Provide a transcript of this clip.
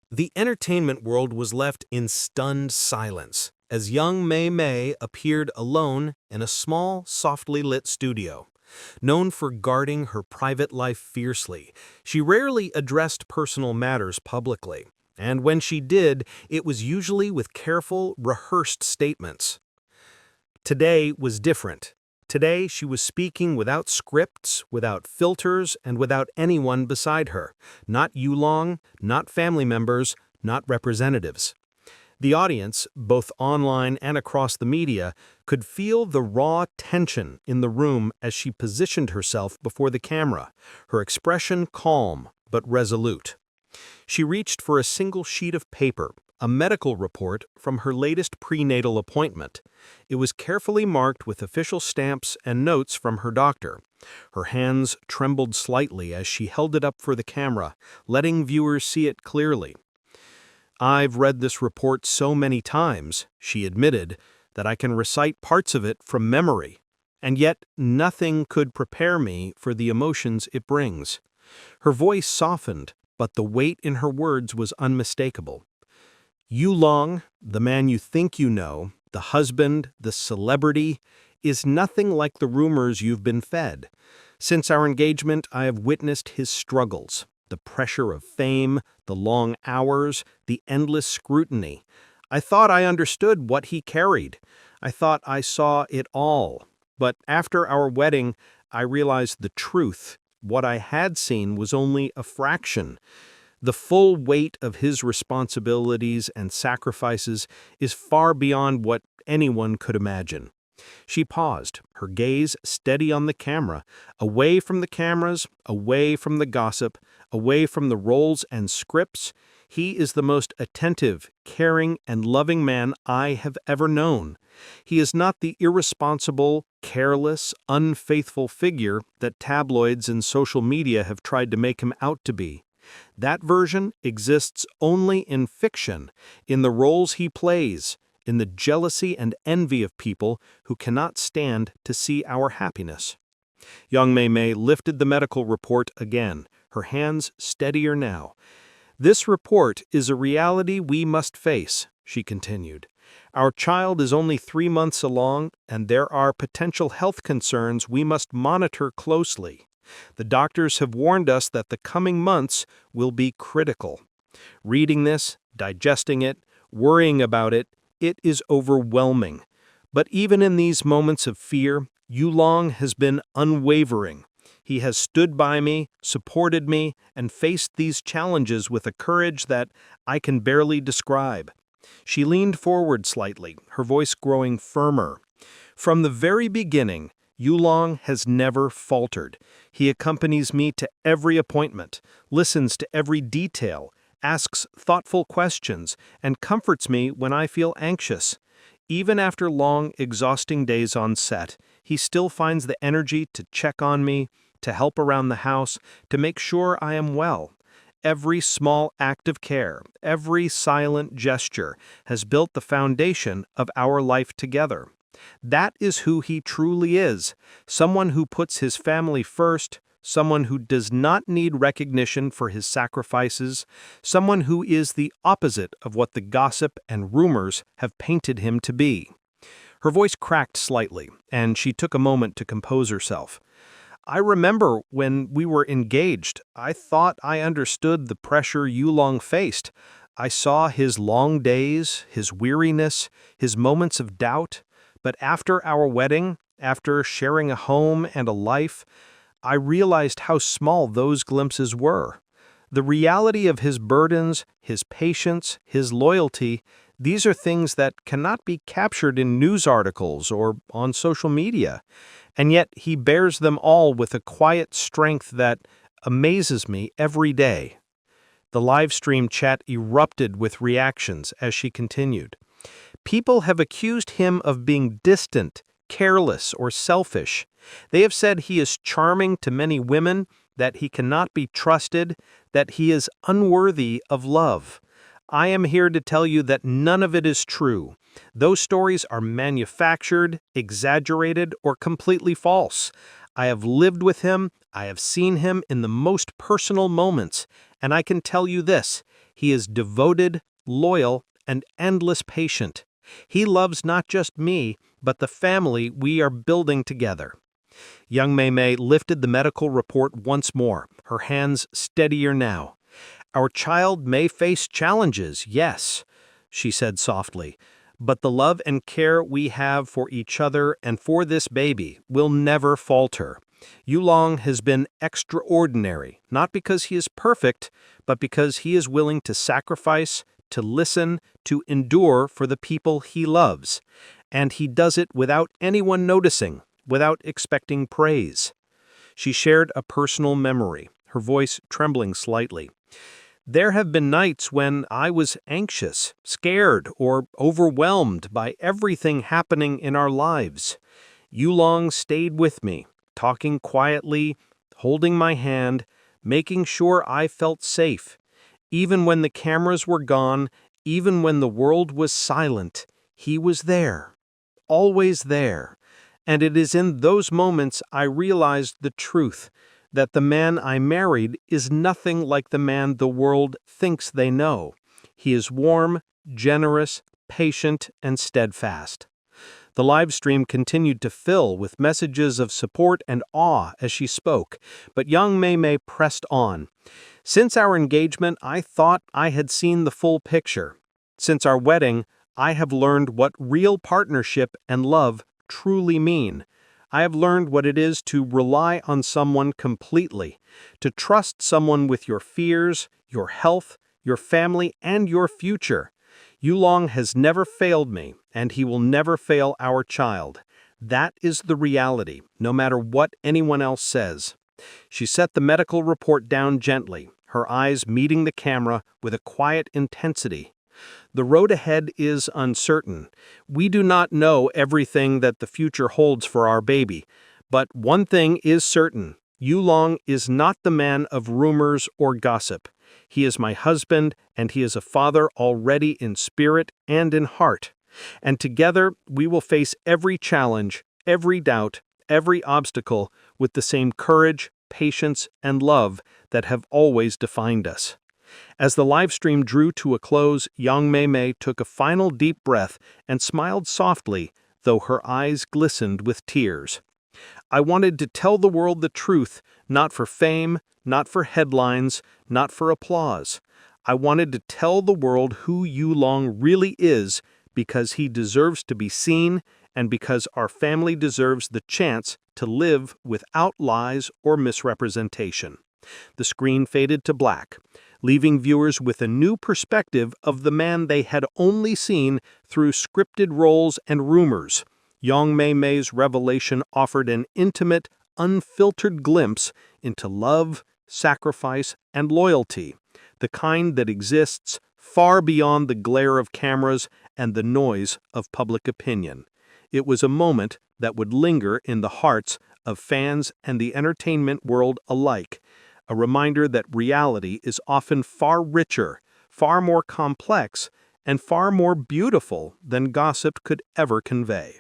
The entertainment world was left in stunned silence as young Mei Mei appeared alone in a small, softly lit studio. Known for guarding her private life fiercely, she rarely addressed personal matters publicly, and when she did, it was usually with careful, rehearsed statements. Today was different. Today she was speaking without scripts, without filters, and without anyone beside her. Not Yulong, not family members, not representatives. The audience, both online and across the media, could feel the raw tension in the room as she positioned herself before the camera, her expression calm but resolute. She reached for a single sheet of paper, a medical report from her latest prenatal appointment. It was carefully marked with official stamps and notes from her doctor. Her hands trembled slightly as she held it up for the camera, letting viewers see it clearly. "I've read this report so many times," she admitted, "that I can recite parts of it from memory. And yet nothing could prepare me for the emotions it brings." Her voice softened, but the weight in her words was unmistakable. Yulong, the man you think you know, the husband, the celebrity, is nothing like the rumors you've been fed. Since our engagement, I have witnessed his struggles, the pressure of fame, the long hours, the endless scrutiny. I thought I understood what he carried. I thought I saw it all. But after our wedding, I realized the truth. What I had seen was only a fraction. The full weight of his responsibilities and sacrifices is far beyond what anyone could imagine. She paused, her gaze steady on the camera, away from the cameras, away from the gossip, away from the roles and scripts. He is the most attentive, caring, and loving man I have ever known. He is not the irresponsible, careless, unfaithful figure that tabloids and social media have tried to make him out to be. That version exists only in fiction, in the roles he plays, in the jealousy and envy of people who cannot stand to see our happiness. Young Mei Mei lifted the medical report again, her hands steadier now. "This report is a reality we must face," she continued. "Our child is only 3 months along, and there are potential health concerns we must monitor closely. The doctors have warned us that the coming months will be critical. Reading this, digesting it, worrying about it, it is overwhelming. But even in these moments of fear, Yulong has been unwavering. He has stood by me, supported me, and faced these challenges with a courage that I can barely describe." She leaned forward slightly, her voice growing firmer. "From the very beginning, Yulong has never faltered. He accompanies me to every appointment, listens to every detail, asks thoughtful questions, and comforts me when I feel anxious. Even after long, exhausting days on set, he still finds the energy to check on me, to help around the house, to make sure I am well. Every small act of care, every silent gesture has built the foundation of our life together. That is who he truly is, someone who puts his family first, someone who does not need recognition for his sacrifices, someone who is the opposite of what the gossip and rumors have painted him to be." Her voice cracked slightly, and she took a moment to compose herself. "I remember when we were engaged, I thought I understood the pressure Yulong faced. I saw his long days, his weariness, his moments of doubt. But after our wedding, after sharing a home and a life, I realized how small those glimpses were. The reality of his burdens, his patience, his loyalty, these are things that cannot be captured in news articles or on social media. And yet he bears them all with a quiet strength that amazes me every day." The live stream chat erupted with reactions as she continued. "People have accused him of being distant, careless, or selfish. They have said he is charming to many women, that he cannot be trusted, that he is unworthy of love. I am here to tell you that none of it is true. Those stories are manufactured, exaggerated, or completely false. I have lived with him, I have seen him in the most personal moments, and I can tell you this: He is devoted, loyal, and endless patient. He loves not just me, but the family we are building together." Young Mei Mei lifted the medical report once more, her hands steadier now. "Our child may face challenges, yes," she said softly, "but the love and care we have for each other and for this baby will never falter. Yulong has been extraordinary, not because he is perfect, but because he is willing to sacrifice, to listen, to endure for the people he loves. And he does it without anyone noticing, without expecting praise." She shared a personal memory, her voice trembling slightly. "There have been nights when I was anxious, scared, or overwhelmed by everything happening in our lives. Yulong stayed with me, talking quietly, holding my hand, making sure I felt safe. Even when the cameras were gone, even when the world was silent, he was there, always there. And it is in those moments I realized the truth, that the man I married is nothing like the man the world thinks they know. He is warm, generous, patient, and steadfast." The live stream continued to fill with messages of support and awe as she spoke, but young Mei Mei pressed on. "Since our engagement, I thought I had seen the full picture. Since our wedding, I have learned what real partnership and love truly mean. I have learned what it is to rely on someone completely, to trust someone with your fears, your health, your family, and your future. Yulong has never failed me, and he will never fail our child. That is the reality, no matter what anyone else says." She set the medical report down gently, her eyes meeting the camera with a quiet intensity. "The road ahead is uncertain. We do not know everything that the future holds for our baby. But one thing is certain. Yulong is not the man of rumors or gossip. He is my husband, and he is a father already in spirit and in heart. And together we will face every challenge, every doubt, every obstacle with the same courage, patience, and love that have always defined us." As the live stream drew to a close, young Mei Mei took a final deep breath and smiled softly, though her eyes glistened with tears. "I wanted to tell the world the truth, not for fame, not for headlines, not for applause. I wanted to tell the world who Yulong really is, because he deserves to be seen and because our family deserves the chance to live without lies or misrepresentation." The screen faded to black, leaving viewers with a new perspective of the man they had only seen through scripted roles and rumors. Young Mei Mei's revelation offered an intimate, unfiltered glimpse into love, sacrifice, and loyalty, the kind that exists far beyond the glare of cameras and the noise of public opinion. It was a moment that would linger in the hearts of fans and the entertainment world alike, a reminder that reality is often far richer, far more complex, and far more beautiful than gossip could ever convey.